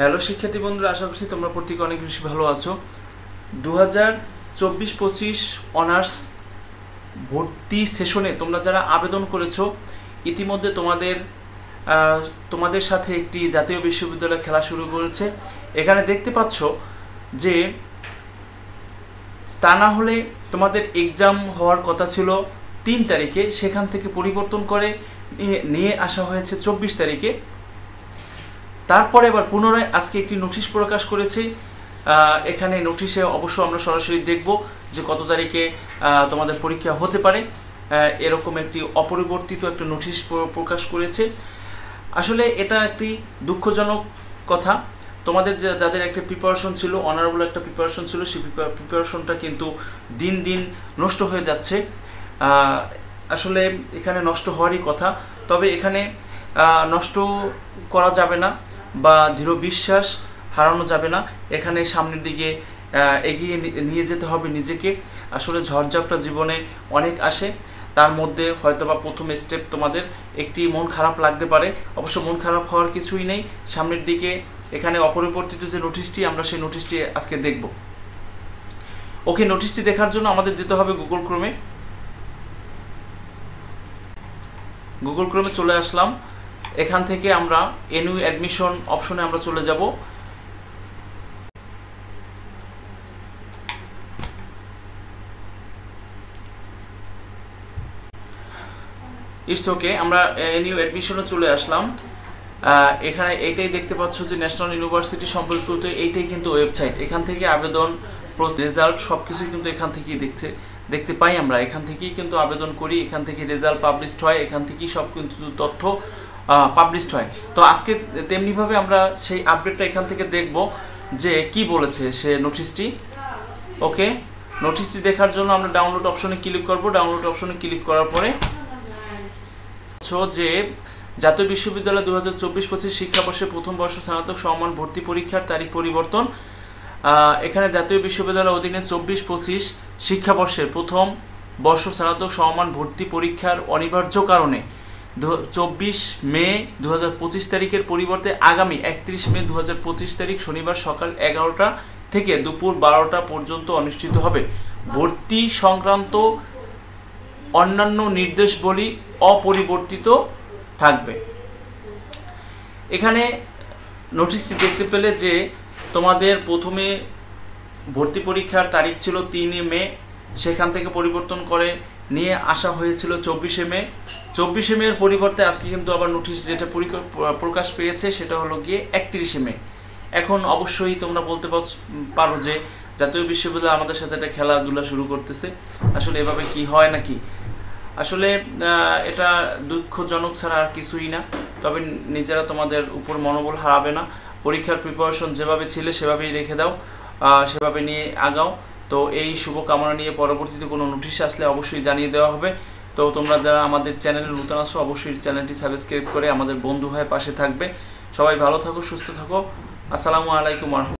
Hello শিক্ষার্থী বন্ধুরা, আশা করছি তোমরা প্রত্যেকে অনেক বেশি ভালো আছো। 2024-25 অনার্স ভর্তি সেশনে তোমরা যারা আবেদন করেছো, ইতিমধ্যে তোমাদের সাথে একটি জাতীয় বিশ্ববিদ্যালয় খেলা শুরু করেছে। এখানে দেখতে পাচ্ছ যে তা না হলে তোমাদের এক্সাম হওয়ার কথা ছিল 3 তারিখে, সেখান থেকে পরিবর্তন করে নিয়ে আসা হয়েছে 24 তারিখে। তারপরে এবার পুনরায় আজকে একটি নোটিশ প্রকাশ করেছে। এখানে নোটিশে অবশ্য আমরা সরাসরি দেখব যে কত তারিখে তোমাদের পরীক্ষা হতে পারে। এরকম একটি অপরিবর্তিত একটা নোটিশ প্রকাশ করেছে। আসলে এটা একটি দুঃখজনক কথা। তোমাদের যাদের একটা প্রিপারেশন ছিল, অনারেবল একটা প্রিপারেশন ছিল, সেই প্রিপারেশনটা কিন্তু দিন দিন নষ্ট হয়ে যাচ্ছে। আসলে এখানে নষ্ট হওয়ারই কথা, তবে এখানে নষ্ট করা যাবে না বা দৃঢ় বিশ্বাস হারানো যাবে না। এখানে সামনের দিকে এগিয়ে নিয়ে যেতে হবে নিজেকে। আসলে ঝড়ঝাপটা জীবনে অনেক আসে, তার মধ্যে হয়তোবা প্রথম স্টেপ তোমাদের একটি মন খারাপ লাগতে পারে। অবশ্য মন খারাপ হওয়ার কিছুই নেই। সামনের দিকে এখানে অপরিবর্তিত যে নোটিশটি, আমরা সেই নোটিশটি আজকে দেখব। ওকে, নোটিশটি দেখার জন্য আমাদের যেতে হবে গুগল ক্রোমে চলে আসলাম। এখান থেকে আমরা এনইউ অ্যাডমিশন অপশনে আমরা চলে যাব। ইটস ওকে, আমরা এনইউ অ্যাডমিশনে চলে আসলাম। এখানে এইটাই দেখতে পাচ্ছ যে ন্যাশনাল ইউনিভার্সিটি সম্পর্কিত এইটাই কিন্তু ওয়েবসাইট। এখান থেকে আবেদন, রেজাল্ট সব কিছুই কিন্তু এখান থেকেই দেখতে পাই। আমরা এখান থেকেই কিন্তু আবেদন করি, এখান থেকে রেজাল্ট পাবলিশড হয়, এখান থেকেই সব কিন্তু তথ্য পাবলিশড হয়। তো আজকে তেমনিভাবে আমরা সেই আপডেটটা এখান থেকে দেখব যে কি বলেছে সে নোটিশটি। ওকে, নোটিশটি দেখার জন্য আমরা ডাউনলোড অপশনে ক্লিক করব। ডাউনলোড অপশনে ক্লিক করার পরে যে জাতীয় বিশ্ববিদ্যালয় 2024-25 শিক্ষাবর্ষের প্রথম বর্ষ স্নাতক সমমান ভর্তি পরীক্ষার তারিখ পরিবর্তন। এখানে জাতীয় বিশ্ববিদ্যালয়ের অধীনে 24-25 শিক্ষাবর্ষের প্রথম বর্ষ স্নাতক সমমান ভর্তি পরীক্ষার অনিবার্য কারণে 24 মে 2025 তারিখের পরিবর্তে আগামী 31 মে 2025 তারিখ শনিবার সকাল 11টা থেকে দুপুর 12টা পর্যন্ত অনুষ্ঠিত হবে। ভর্তি সংক্রান্ত অন্যান্য নির্দেশাবলী অপরিবর্তিত থাকবে। এখানে নোটিশটি দেখতে পেলে যে তোমাদের প্রথমে ভর্তি পরীক্ষার তারিখ ছিল 3 মে, সেখান থেকে পরিবর্তন করে নিয়ে আসা হয়েছিল 24 মে। 24 মের পরিবর্তে আজকে কিন্তু আবার নোটিশ যেটা প্রকাশ পেয়েছে সেটা হলো গিয়ে 31 মে। এখন অবশ্যই তোমরা বলতে পারো যে জাতীয় বিশ্ববিদ্যালয় আমাদের সাথে একটা খেলাধুলা শুরু করতেছে। আসলে এভাবে কি হয় নাকি? আসলে এটা দুঃখজনক ছাড়া আর কিছুই না। তবে নিজেরা তোমাদের উপর মনোবল হারাবে না। পরীক্ষার প্রিপারেশন যেভাবে ছিলে সেভাবেই রেখে দাও, সেভাবে নিয়ে আগাও। তো এই শুভকামনা নিয়ে পরবর্তীতে কোনো নোটিশ আসলে অবশ্যই জানিয়ে দেওয়া হবে। তো তোমরা যারা আমাদের চ্যানেলে নতুন আসো, অবশ্যই চ্যানেলটি সাবস্ক্রাইব করে আমাদের বন্ধু হয়ে পাশে থাকবে। সবাই ভালো থাকো, সুস্থ থাকো। আসসালামু আলাইকুম।